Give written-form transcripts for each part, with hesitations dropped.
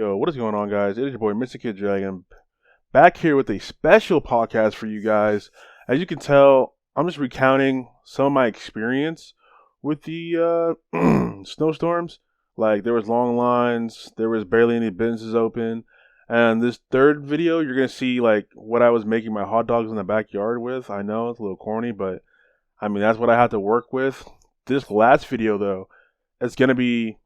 Yo, what is going on, guys? It is your boy, Mr.kiddragon, back here with a special podcast for you guys. As you can tell, I'm just recounting some of my experience with the snowstorms. Like, there was long lines, there was barely any businesses open. And this third video, you're going to see, like, what I was making my hot dogs in the backyard with. I know, it's a little corny, but, I mean, that's what I had to work with. This last video, though, it's going to be,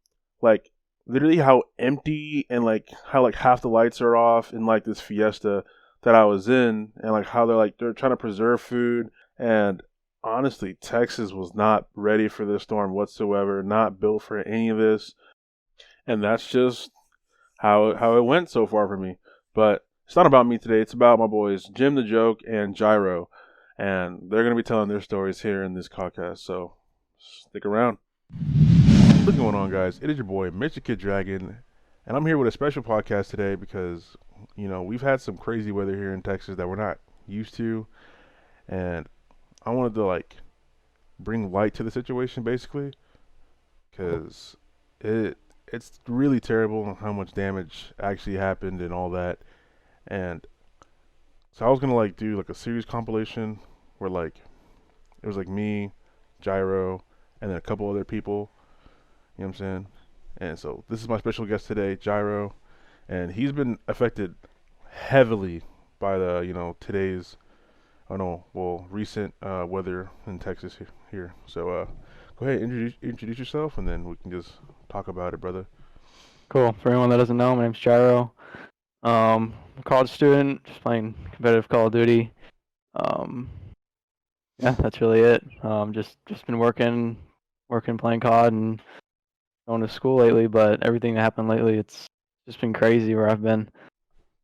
like, literally how empty and like how like half the lights are off in like this fiesta that I was in, and like how they're trying to preserve food. And honestly, Texas was not ready for this storm whatsoever, not built for any of this. And that's just how it went so far for me. But it's not about me today, it's about my boys Jim the Joke and Gyroo, and they're going to be telling their stories here in this podcast, so stick around. What's going on, guys? It is your boy, Mr.kiddragon, and I'm here with a special podcast today because, we've had some crazy weather here in Texas that we're not used to, and I wanted to, bring light to the situation, basically, because it's really terrible how much damage actually happened and all that. And so I was going to, do, a series compilation where, it was, me, Gyroo, and then a couple other people. You know what I'm saying? And so this is my special guest today, Gyroo, and he's been affected heavily by the, today's, recent weather in Texas here. So go ahead, introduce yourself, and then we can just talk about it, brother. Cool. For anyone that doesn't know, my name's Gyroo. I'm a college student, just playing competitive Call of Duty. Yeah, that's really it. Just been working, playing COD, and going to school lately. But everything that happened lately, it's just been crazy where I've been.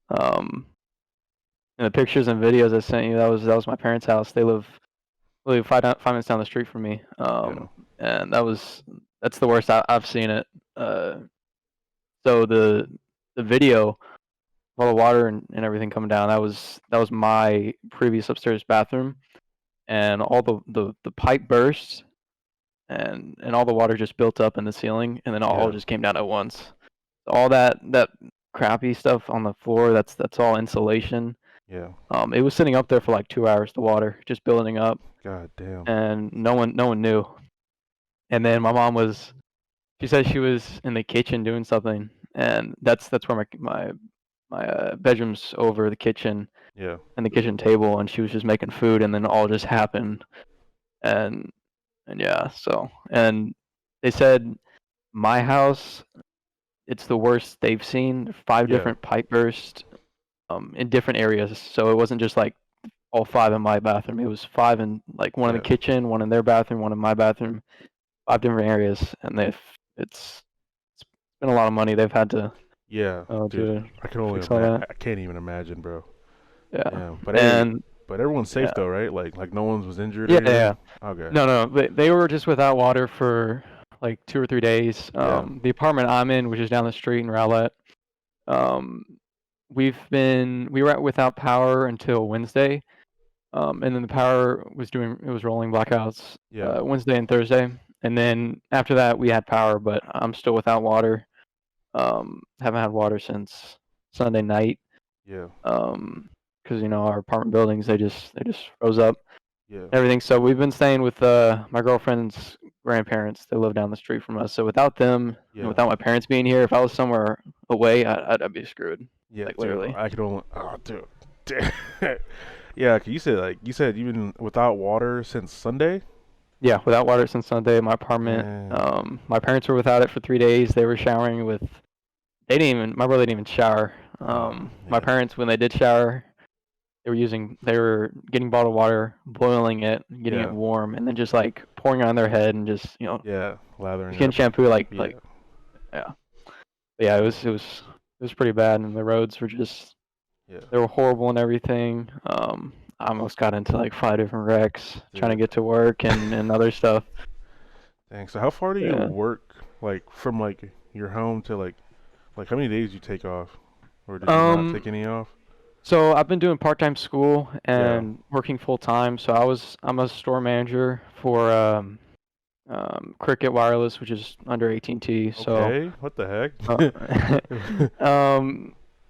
And the pictures and videos I sent you, that was my parents' house. They live 5 minutes down the street from me. And that's the worst I've seen it. So the video, all the water and everything coming down, that was my previous upstairs bathroom, and all the pipe burst, and all the water just built up in the ceiling, and then all just came down at once. All that crappy stuff on the floor, that's all insulation. Yeah. It was sitting up there for like 2 hours, the water just building up. God damn. And no one knew. And then my mom she said she was in the kitchen doing something, and that's where my bedroom's over the kitchen. Yeah. And the kitchen table, and she was just making food, and then all just happened. And yeah, so, and they said my house, it's the worst they've seen. 5 different pipe bursts in different areas. So it wasn't just like all 5 in my bathroom. It was 5 in one in the kitchen, 1 in their bathroom, 1 in my bathroom, 5 different areas, and it's been a lot of money they've had to. Yeah, dude, I can only I can't even imagine, bro. Yeah. But everyone's safe though, right? Like no one was injured. Yeah. Okay. No, they were just without water for like 2 or 3 days. The apartment I'm in, which is down the street in Rowlett, we were without power until Wednesday, and then the power was rolling blackouts Wednesday and Thursday, and then after that we had power, but I'm still without water. Haven't had water since Sunday night. Yeah. Because our apartment buildings, they just froze up. Yeah. Everything. So we've been staying with my girlfriend's grandparents. They live down the street from us. So without them, and without my parents being here, if I was somewhere away, I'd be screwed. Yeah, like, literally. Dude, I could only. Oh, dude. Yeah, cause you said even without water since Sunday. Yeah, without water since Sunday. My apartment. My parents were without it for 3 days. They were showering with. My brother didn't even shower. My parents, when they did shower, they were getting bottled water, boiling it, getting it warm, and then just pouring it on their head and just lathering skin shampoo yeah. But yeah, it was pretty bad, and the roads were just they were horrible and everything. I almost got into 5 different wrecks trying to get to work and other stuff. Dang. So how far do you work from your home to how many days do you take off, or did you not take any off? So I've been doing part-time school and working full-time. So I'm a store manager for Cricket Wireless, which is under AT&T. So, Okay, what the heck?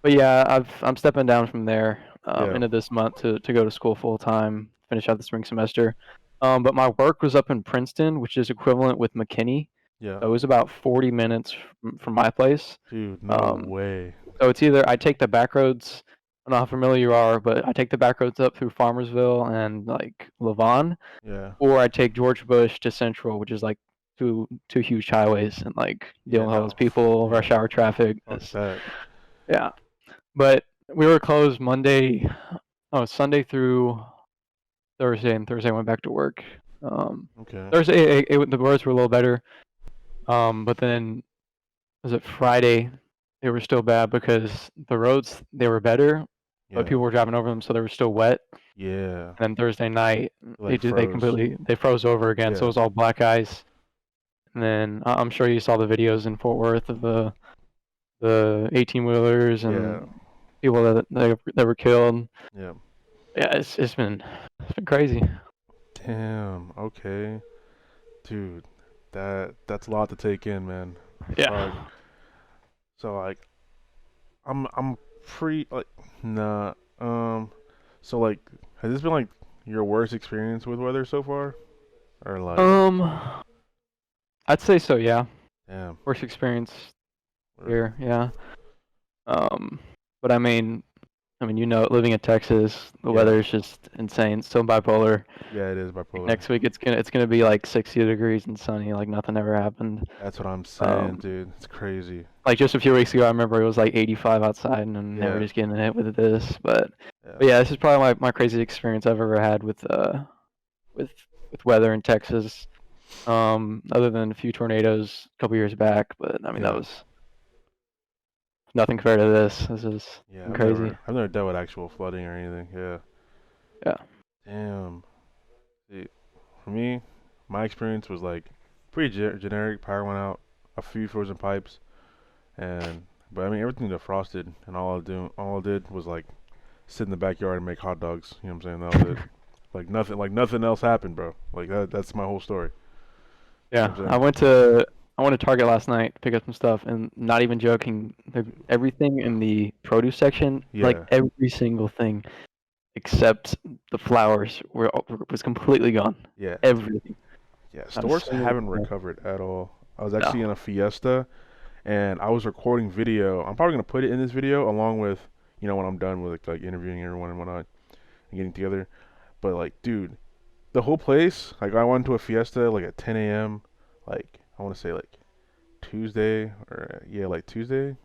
but yeah, I'm stepping down from there Yeah, into this month to go to school full time, finish out the spring semester. But my work was up in Princeton, which is equivalent with McKinney. yeah. So it was about 40 minutes from my place. Dude, no Um, way. so it's either I take the back roads. I don't know how familiar you are, but I take the back roads up through Farmersville and like Lavon, Yeah, or I take George Bush to Central, which is like two huge highways, and like deal yeah, with all those no. people, Yeah, rush hour traffic. fuck that. Yeah, but we were closed Monday, oh Sunday through Thursday, and Thursday I went back to work. Um, Okay. Thursday the roads were a little better, but then was it Friday? They were still bad because the roads they were better, but Yeah, people were driving over them, so they were still wet. yeah. And then Thursday night, Like froze. they froze over again, so it Yeah, was all black ice. And then I'm sure you saw the videos in Fort Worth of the 18 wheelers yeah, and people that were killed. yeah. Yeah, it's been crazy. Damn. Okay, dude. That's a lot to take in, man. Fuck. Yeah. So like, I'm pretty like nah. So like, has this been like your worst experience with weather so far, or like, Um, I'd say so. Yeah, damn. worst experience Or- here. Yeah. Um, but you know, living in Texas, the Yeah, weather is just insane. So bipolar. yeah. It is Like bipolar. next week, it's gonna be like 60 degrees and sunny, like nothing ever happened. That's what I'm saying, Um, dude. It's crazy. like just a few weeks ago, I remember it was like 85 outside, and they were Yeah, just getting hit with this. yeah, But yeah, this is probably my craziest experience I've ever had with with weather in Texas. Other than a few tornadoes a couple years back, but I mean that yeah, was nothing compared to this. This is yeah. crazy. I've never dealt with actual flooding or anything. Yeah. Yeah. Damn. See, for me, my experience was like pretty generic. Power went out, a few frozen pipes, and but I mean everything defrosted, and all I did was like sit in the backyard and make hot dogs. You know what I'm saying? That was it. Like nothing else happened, bro. Like that's my whole story. You know Yeah, what I'm saying? I went to Target last night to pick up some stuff, and not even joking, everything in the produce section, like Yeah, every single thing except the flowers was completely gone. yeah, Everything. yeah. Not a Stores single haven't thing. recovered at all. I was actually in No. a Fiesta, and I was recording video. I'm probably gonna put it in this video along with when I'm done with like interviewing everyone and whatnot and getting together. But like, dude, the whole place. Like, I went to a Fiesta like at 10 a.m. Like, I want to say like Tuesday or yeah, like Tuesday.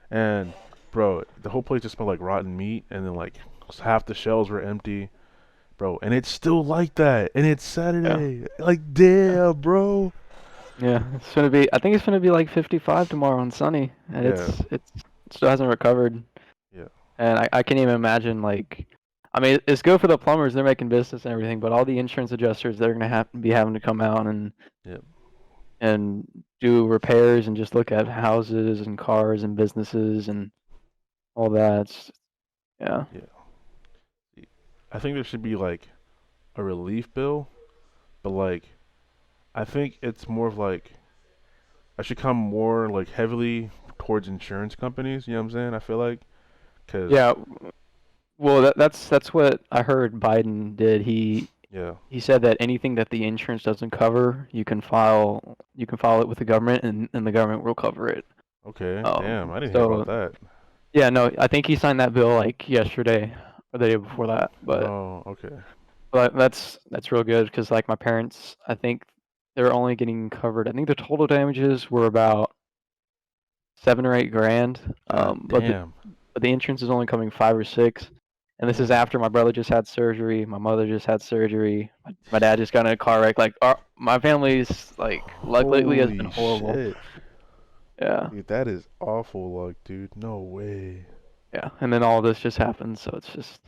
And bro, the whole place just smelled like rotten meat, and then like half the shelves were empty, bro. And it's still like that, and it's Yeah. Saturday. Like, Yeah. damn, bro. Yeah. It's gonna be. I think it's gonna be like 55 tomorrow and sunny, and Yeah, it still hasn't recovered. yeah, And I can't even imagine like. I mean, it's good for the plumbers; they're making business and everything. But all the insurance adjusters, they're gonna have to be having to come out yeah, and do repairs and just look at houses and cars and businesses and all that. Yeah. yeah. I think there should be like a relief bill, but like I think it's more of like I should come more like heavily towards insurance companies. You know what I'm saying? I feel like because Yeah. Well, that's what I heard Biden did. yeah. He said that anything that the insurance doesn't cover, you can file it with the government, and the government will cover it. Okay, damn, I didn't hear about So that. yeah, no, I think he signed that bill like yesterday or the day before that. Oh, okay. But that's real good because like my parents, I think they're only getting covered. I think the total damages were about 7 or 8 grand. God damn. But the insurance is only coming 5 or 6. And this is Damn. after my brother just had surgery, my mother just had surgery, my dad just got in a car wreck. Like my family's like luck lately has been Holy horrible. shit. Yeah, Dude, that is awful luck, dude. No way. yeah. And then all this just happened, so it's just.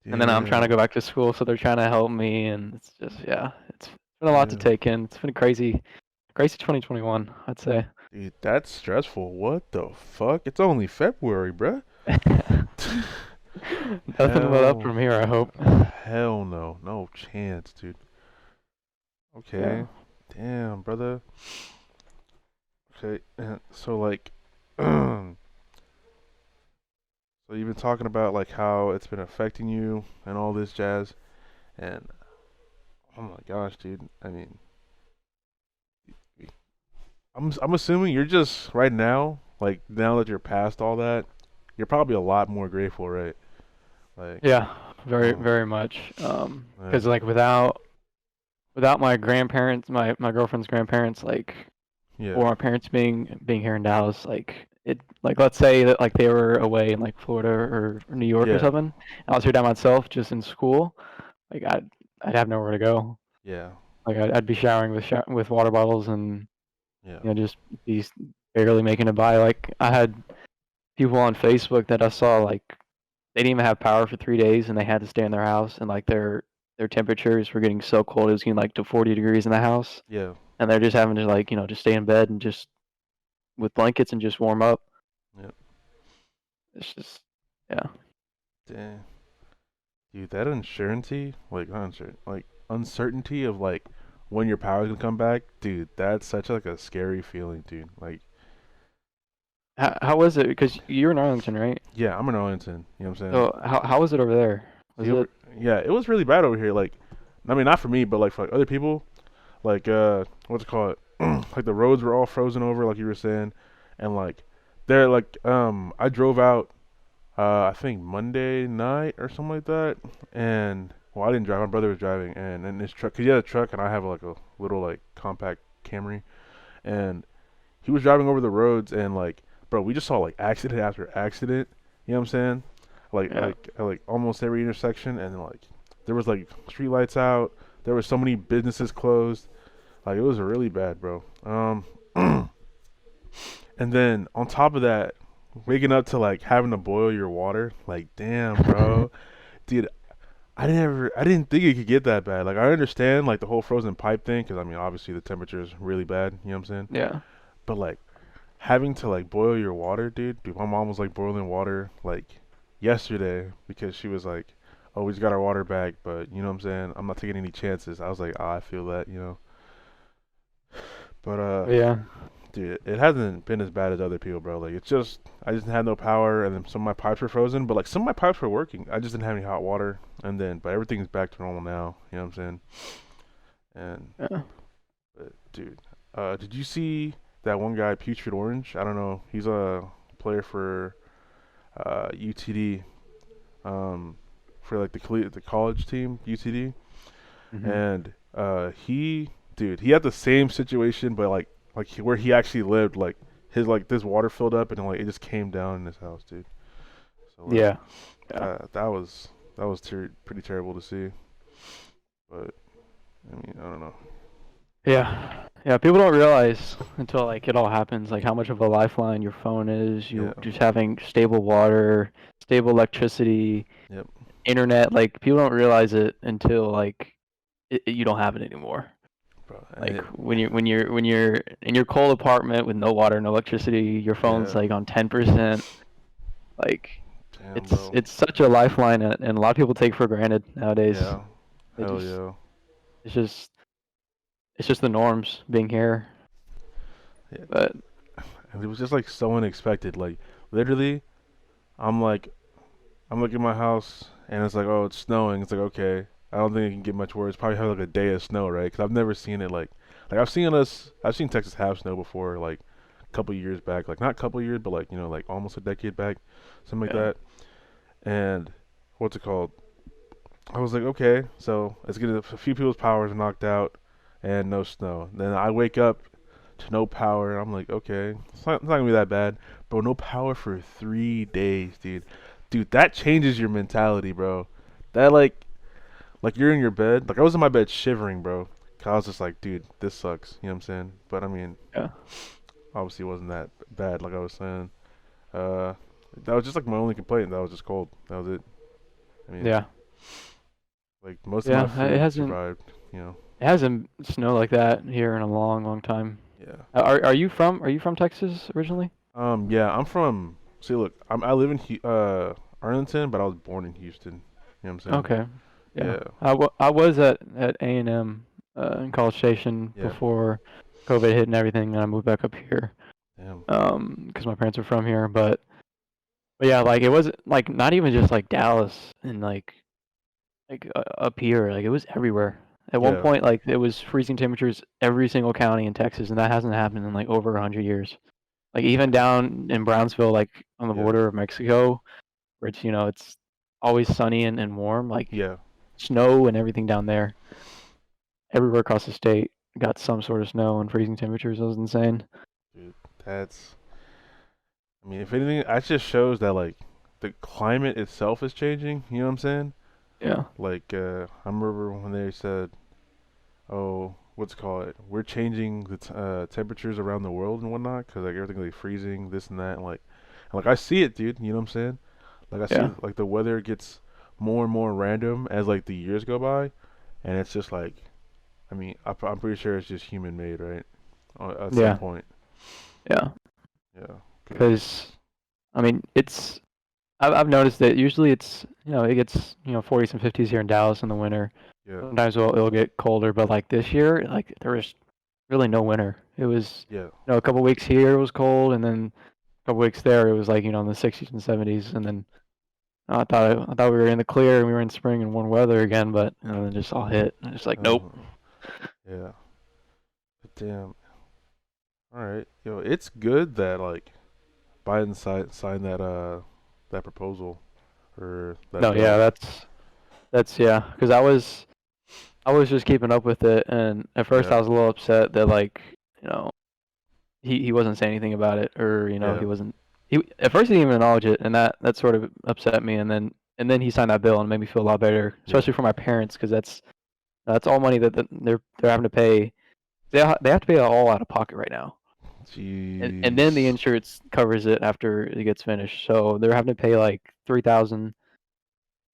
And then I'm trying to Damn. go back to school, so they're trying to help me, and it's just yeah, it's been a lot to Damn. take in. It's been a crazy 2021, I'd say. Dude, that's stressful. What the fuck? It's only February, bruh. Nothing but up Hell. from here, I hope. Hell no. No chance, dude. Yeah. Okay. Damn, brother. Okay, so like, so you've been talking about like how it's been affecting you and all this jazz, and oh my gosh, dude. I mean, I'm assuming you're just right now, like now that you're past all that, you're probably a lot more grateful, right? Like, Yeah, very oh very much. man, Because like without my grandparents, my girlfriend's grandparents, like yeah, or my parents being here in Dallas, like it like let's say that like they were away in like Florida or New York or yeah, something, and I was here by myself just in school, like I'd have nowhere to go. yeah, Like I'd be showering with water bottles and yeah, just be barely making it by. Like I had people on Facebook that I saw like they didn't even have power for 3 days and they had to stay in their house and like their temperatures were getting so cold it was getting like to 40 degrees in the house yeah, and they're just having to like just stay in bed and just with blankets and just warm up. yeah. It's just yeah. Damn, dude, that uncertainty, like not uncertain, like uncertainty of like when your power's gonna come back, dude. That's such like a scary feeling, dude. Like, How was it? Because you're in Arlington, right? yeah, I'm in Arlington. You know what I'm saying? So how was it over there? See, Was it? yeah, it was really bad over here. Like, I mean, not for me, but like for like other people. Like, what's it called? Like the roads were all frozen over, like you were saying, and like they're like, I drove out, I think Monday night or something like that, and well, I didn't drive. My brother was driving, and in his truck, cause he had a truck, and I have like a little like compact Camry, and he was driving over the roads, and like, bro, we just saw like accident after accident. You know what I'm saying? Yeah. Like almost every intersection, and like there was like street lights out. There was so many businesses closed. Like it was really bad, bro. And then on top of that, waking up to like having to boil your water. Like, damn, bro, dude. I didn't think it could get that bad. Like, I understand like the whole frozen pipe thing, because I mean, obviously the temperature is really bad. You know what I'm saying? Yeah. But like having to like boil your water, dude. My mom was like boiling water like yesterday because she was like, "Oh, we just got our water back, but you know what I'm saying? I'm not taking any chances." I was like, "Ah, I feel that, you know." But Yeah. dude, it hasn't been as bad as other people, bro. Like it's just I just had no power, and then some of my pipes were frozen, but like some of my pipes were working. I just didn't have any hot water, and then but everything's back to normal now. You know what I'm saying? And Yeah. dude, did you see that one guy, Putrid Orange? I don't know. He's a player for UTD, um, for like the college team, UTD, Hmm. and dude, he had the same situation, but where he actually lived, like his like this water filled up and like it just came down in his house, dude. So like Yeah. Yeah. that was pretty terrible to see, but I mean I don't know. Yeah. Yeah. People don't realize until like it all happens, like how much of a lifeline your phone is. Yeah, You just having stable water, stable electricity, yep, internet. Like people don't realize it until like you don't have it anymore. bro. Like when you're in your cold apartment with no water, no electricity, your phone's Yeah, like on 10%. Like damn, it's bro. it's such a lifeline, and a lot of people take for granted nowadays. Yeah, They hell just yeah. it's just it's just the norms being here. Yeah, dude. But And it was just like so unexpected. Like literally, I'm like I'm looking at my house and it's like, oh, it's snowing. It's like, okay, I don't think it can get much worse. Probably have like a day of snow, right? Because I've never seen it like I've seen Texas have snow before, like a couple years back, like not a couple years, but like like almost a decade back, something like yeah, that. And what's it called? I was like, okay, so it's gonna a few people's powers are knocked out, and no snow. Then I wake up to no power, and I'm like, okay, it's not gonna be that bad, bro. No power for 3 days, dude. Dude, that changes your mentality, bro. That like you're in your bed, like I was in my bed shivering, bro. 'Cause I was just like, dude, this sucks. You know what I'm saying? But I mean, yeah, obviously it wasn't that bad, like I was saying. Uh, that was just like my only complaint. That was just cold. That was it. I mean, yeah, like most of my yeah. It food hasn't survived. You know. it hasn't snowed like that here in a long, long time. Yeah. Are you from Texas originally? Yeah, I'm from. See, look, I live in Arlington, but I was born in Houston. You know what I'm saying? Okay. Yeah. Yeah. I was at A&M in College Station Yeah. before COVID hit and everything, and I moved back up here. Damn. Because my parents are from here, but yeah, like it wasn't like not even just like Dallas and up here, like it was everywhere. At one Yeah. point, like it was freezing temperatures every single county in Texas, and that hasn't happened in like over 100 years. Like even down in Brownsville, like on the Yeah. border of Mexico, where it's always sunny and warm, like Yeah. snow and everything down there. Everywhere across the state got some sort of snow and freezing temperatures. It was insane. Dude, that's. I mean, if anything, that just shows that like the climate itself is changing. You know what I'm saying? Yeah. Like, I remember when they said, "Oh, what's it called? We're changing the temperatures around the world and whatnot because like everything like freezing, this and that." And, like I see it, dude. You know what I'm saying? Like I see Yeah. like the weather gets more and more random as like the years go by, and it's just like, I mean, I'm pretty sure it's just human made, right? At some Yeah. point. Yeah. Yeah. Cause Because I mean, I've noticed that usually it gets 40s and 50s here in Dallas in the winter. yeah. Sometimes it'll get colder, but like this year, like there was really no winter. It was Yeah. a couple weeks here it was cold, and then a couple weeks there it was like in the 60s and 70s, and then I thought we were in the clear and we were in spring and warm weather again, but then just all hit. And it's like nope. Uh, yeah. But damn. All right. Yo, it's good that like Biden signed that proposal or that No, yeah, bill. that's yeah, because I was just keeping up with it, and at first Yeah. I was a little upset that like you know he wasn't saying anything about it, or Yeah. he wasn't he at first he didn't even acknowledge it, and that sort of upset me, and then he signed that bill and it made me feel a lot better, Yeah. especially for my parents, because that's all money that they're having to pay. They have to pay it all out of pocket right now, and then the Jeez. insurance covers it after it gets finished, so they're having to pay like 3,000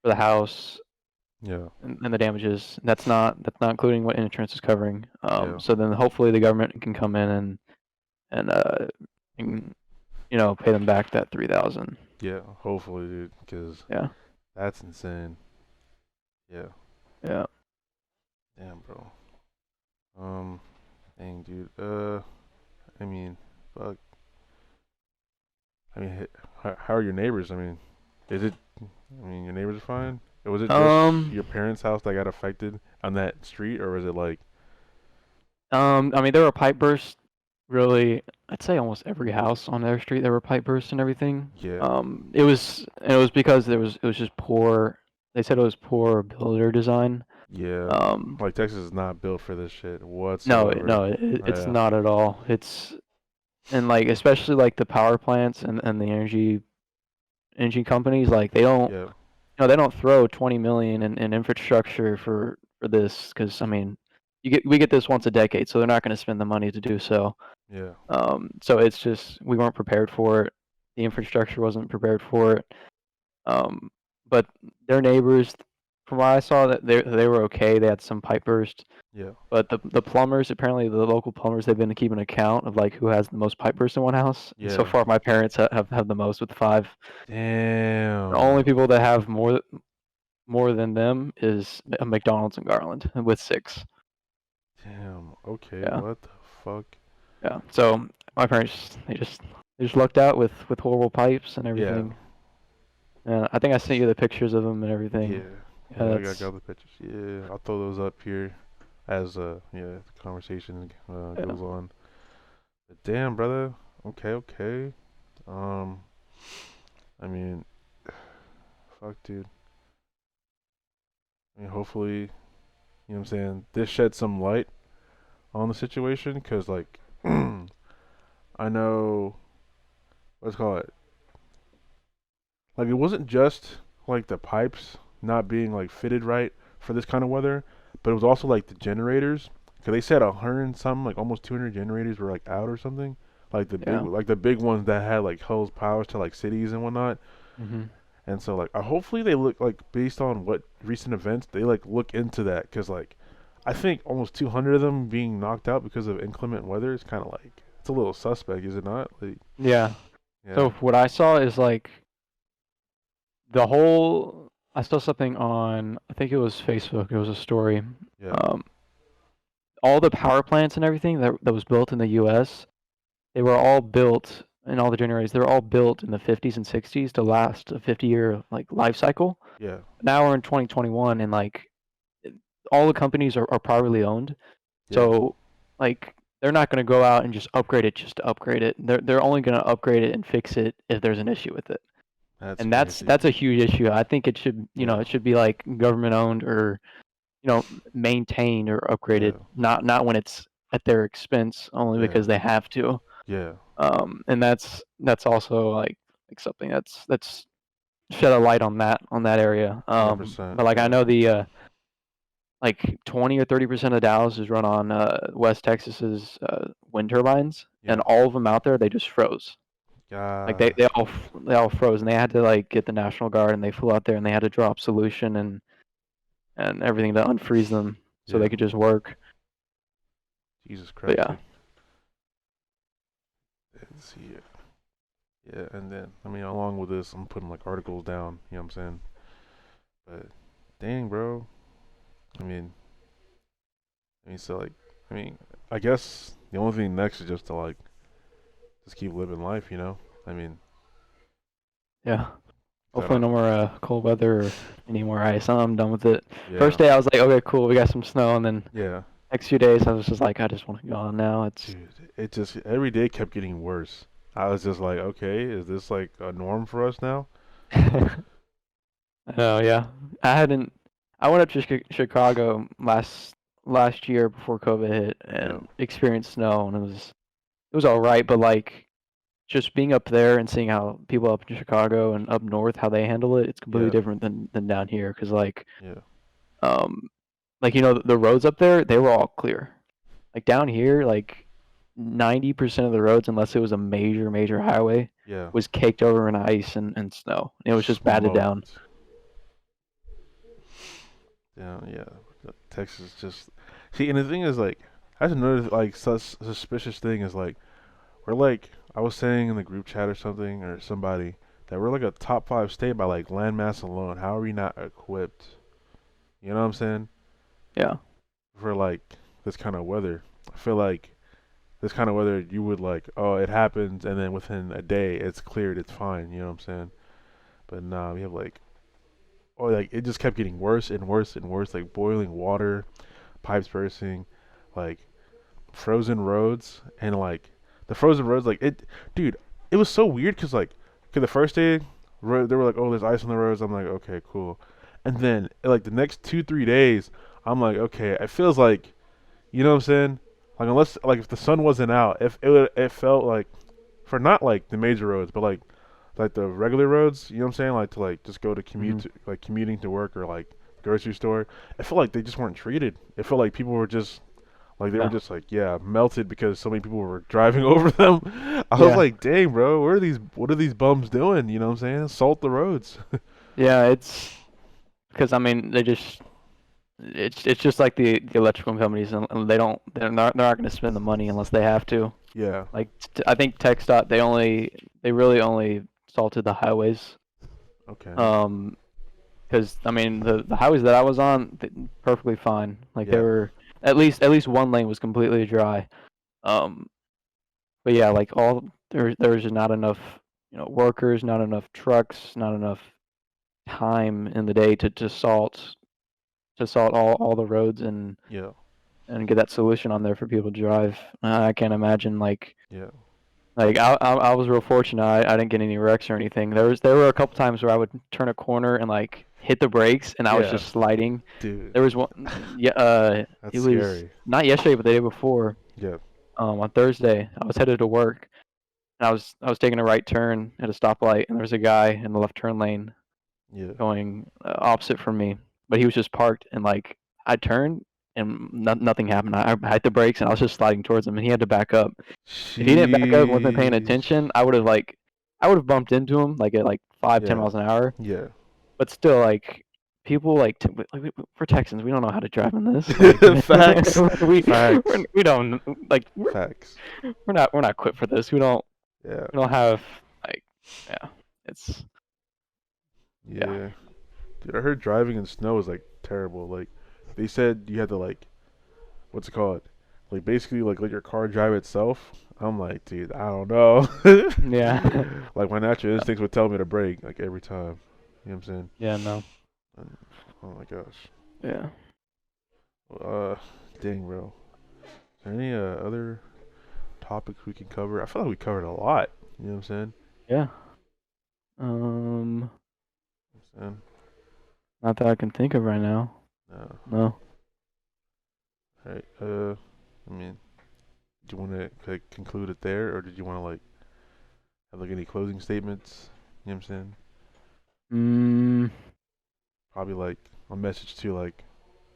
for the house Yeah. and the damages. That's not including what insurance is covering. Yeah. So then hopefully the government can come in and and, pay them back that 3,000. Yeah. Hopefully, dude, because Yeah, that's insane. Yeah. yeah. Damn, bro. Um. Dang, dude. I mean, fuck. I mean, how are your neighbors? I mean, is it? I mean, your neighbors are fine. Was it just Um, your parents' house that got affected on that street, or was it like? I mean, there were pipe bursts. Really, I'd say almost every house on their street there were pipe bursts and everything. Yeah. It was because it was just poor. They said it was poor builder design. Yeah. Um, Like Texas is not built for this shit no, whatsoever. it's Yeah. not at all. And like especially like the power plants and the energy companies, like they don't Yeah. they don't throw 20 million in infrastructure for this, because I mean we get this once a decade, so they're not going to spend the money to do so. Yeah. So it's just we weren't prepared for it. The infrastructure wasn't prepared for it. Um, but their neighbors, from what I saw, that they were okay. They had some pipe burst, Yeah. but the plumbers, apparently the local plumbers, they've been keeping account of like who has the most pipe burst in one house. And so Yeah. far, my parents have the most with 5. The only Damn. people that have more than them is a McDonald's in Garland with 6. Damn. Okay. Yeah, What the fuck? yeah. So my parents they just lucked out with horrible pipes and Yeah. everything. And I think I sent you the pictures of them and everything. Yeah. Yeah, Yeah. I got that's the pictures. Yeah. I'll throw those up here as the conversation yeah. goes on. But damn, brother. Okay. Okay. Um. I mean, fuck, dude. I mean, hopefully, you know what I'm saying. This sheds some light on the situation, cause like, I know let's call it like it wasn't just like the pipes not being like fitted right for this kind of weather, but it was also like the generators. Cause they said 100 and some, like almost 200 generators were like out or something. Yeah. Like the big ones that had like hose powers to like cities and whatnot. Mhm. And so like, hopefully they look like based on what recent events they like look into that. Cause like, I think almost 200 of them being knocked out because of inclement weather is kind of like it's a little suspect, is it not? Like, Yeah. yeah, So what I saw is like the whole. I saw something on, I think it was Facebook. It was a story. yeah, Um, all the power plants and everything that was built in the U.S. They were all built, and all the generators, they were all built in the 50s and 60s to last a 50-year like life cycle. Yeah. Now we're in 2021, and like all the companies are privately owned, Yeah. so like they're not going to go out and just upgrade it just to upgrade it. They're only going to upgrade it and fix it if there's an issue with it, That's and crazy. that's a huge issue. I think it should, Yeah. it should be like government owned, or maintained or Yeah. upgraded, not when it's at their expense, only Yeah. because they have to. Yeah. And that's also like something that's shed a light on that area. 100%. But like I Yeah. know the like 20 or 30% of Dallas is run on West Texas's wind turbines, and Yeah. all of them out there they just froze. Like God. they all froze, and they had to like get the National Guard, and they flew out there, and they had to drop solution and everything to unfreeze them so Yeah. they could just work. Jesus But Christ. yeah, Let's see it. Yeah, and then I mean, along with this, I'm putting like articles down. You know what I'm saying? But dang, bro. I mean, so like, I mean, I guess the only thing next is just to like, just keep living life. You know? I mean, yeah. 'cause I Hopefully don't. no more cold weather or any more ice. I'm done with it. Yeah. First day I was like, okay, cool, we got some snow, and then Yeah. next few days I was just like, I just want to go on now. It's Dude, it just every day kept getting worse. I was just like, okay, is this like a norm for us now? Oh yeah. I hadn't. I went up to Chicago last year before COVID hit Yeah. and experienced snow, and it was all right, but like just being up there and seeing how people up in Chicago and up north how they handle it, it's completely Yeah. different than down here. Cause Yeah. um like the roads up there, they were all clear. Like down here, like 90% of the roads, unless it was a major highway, Yeah. was caked over in ice and snow. It was just batted down. Smoked. Yeah. Yeah. Texas just see, and the thing is like, that's another like suspicious thing is like we're like I was saying in the group chat or something or somebody that we're like a top 5 state by like landmass alone. How are we not equipped? You know what I'm saying? Yeah. For like this kind of weather. I feel like this kind of weather you would like, oh, it happens and then within a day it's cleared, it's fine. You know what I'm saying? But nah, we have like, oh, like it just kept getting worse and worse and worse. Like boiling water, pipes bursting, like frozen roads, and like the frozen roads, like it, dude, it was so weird because like, cause the first day, they were like, oh, there's ice on the roads. I'm like, okay, cool, and then like the next 2 3 days, I'm like, okay, it feels like, you know what I'm saying? Like unless like if the sun wasn't out, if it felt like for not like the major roads, but like the regular roads, you know what I'm saying? Like to like just go to Hmm. like commuting to work or like grocery store. I felt like they just weren't treated. It felt like people were just like they were Yeah. just like yeah melted because so many people were driving over them. I was Yeah. like, dang, bro, what are these bums doing? You know what I'm saying? Salt the roads. Yeah. It's because I mean it's just like the electrical companies, and they're not going to spend the money unless they have to. Yeah. Like I think TxDOT they really only salted the highways. Okay. Um, because I mean the highways that I was on, perfectly fine. Like they Yeah. were at least one lane was completely dry. Um, but yeah, like there's just not enough workers, not enough trucks, not enough time in the day to salt all the roads Yeah. and get that solution on there for people to drive. I can't imagine Yeah. like I was real fortunate. I didn't get any wrecks or anything. There were a couple times where I would turn a corner and like hit the brakes, and I was Yeah. just sliding. Dude, There was one, yeah. that's It was scary. not yesterday, but the day before. Yeah. On Thursday, I was headed to work, and I was taking a right turn at a stoplight, and there was a guy in the left turn lane Yeah. going opposite from me, but he was just parked, and like I turned and nothing happened. I hit the brakes, and I was just sliding towards him, and he had to back up. If he didn't back up and wasn't paying Sheesh. attention, I would have bumped into him like at like 5-10 Yeah. miles an hour. Yeah. But still, like people we're Texans, we don't know how to drive in this. Like Facts. we Facts. we don't like Facts. we're not equipped for this. Yeah. We don't have like yeah. It's yeah. Yeah. Dude, I heard driving in snow is like terrible. Like they said you had to like what's it called? like basically like let your car drive itself. I'm like, dude, I don't know. Yeah. Like my natural instincts would tell me to brake like every time. You know what I'm saying? Yeah, no. And, oh my gosh. Yeah. Uh, dang, bro. Is there any other topics we can cover? I feel like we covered a lot. You know what I'm saying? Yeah. And, Not that I can think of right now. no. No. All right. I mean, do you want to like conclude it there, or did you want to like have like any closing statements? You know what I'm saying? Mm. Probably like a message to like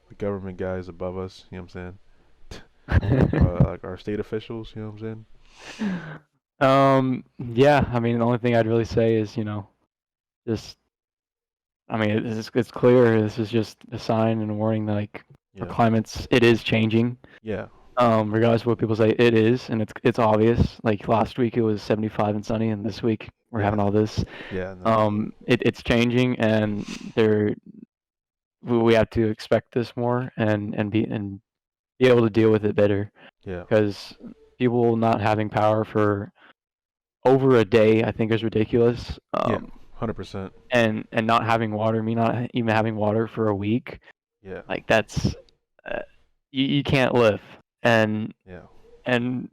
the government guys above us. You know what I'm saying? Like our state officials. You know what I'm saying? Yeah, I mean, the only thing I'd really say is, just, I mean, it's clear. This is just a sign and a warning that, like, our Yeah. climate's, it is changing. Yeah. Regardless of what people say, it is, and it's obvious. Like last week, it was 75 and sunny, and this week we're Yeah. having all this. Yeah. No. It's changing, and we have to expect this more and be able to deal with it better. Yeah. Because people not having power for over a day, I think, is ridiculous. Yeah. 100%. And not having water, me not even having water for a week, Yeah. like that's uh, you can't live. And Yeah. and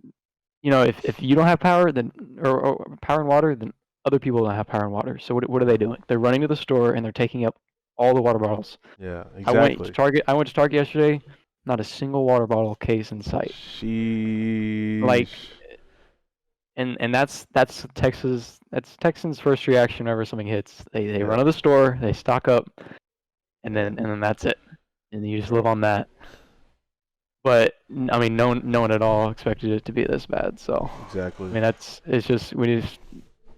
if you don't have power, then or power and water, then other people don't have power and water. So what are they Yeah. doing? They're running to the store and they're taking up all the water bottles. Yeah. I went to Exactly. Target. I went to Target yesterday. Not a single water bottle case in sight. Like, Sheesh. and that's Texas. That's Texans' first reaction whenever something hits. They run Yeah. to the store. They stock up, and Yeah. then that's it. And you just live Bro. on that. But I mean, no one at all expected it to be this bad. So Exactly. I mean, it's just we need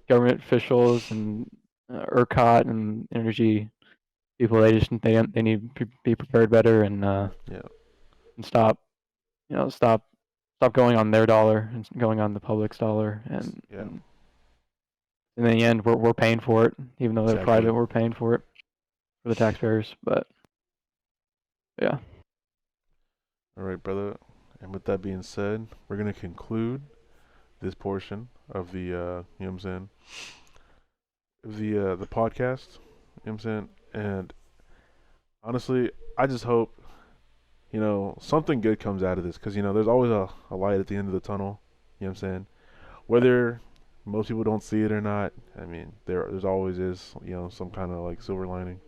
government officials and ERCOT and energy people. They need to be prepared better Yeah. and stop going on their dollar and going on the public's dollar Yeah. and in the end we're paying for it, even though they're Exactly. private. We're paying for it for the taxpayers. But yeah. All right, brother. And with that being said, we're gonna conclude this portion of the you know what I'm saying, the podcast. You know what I'm saying? And honestly, I just hope, something good comes out of this because, there's always a light at the end of the tunnel. You know what I'm saying? Whether most people don't see it or not, I mean, there's always is, some kind of like silver lining.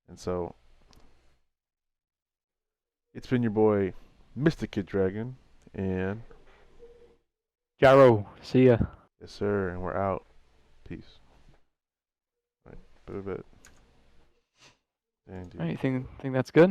And so it's been your boy, Mr.kiddragon, and Gyroo, see ya. yes, sir, and we're out. Peace. All right, bit. Dang, All right, dude. you think that's good?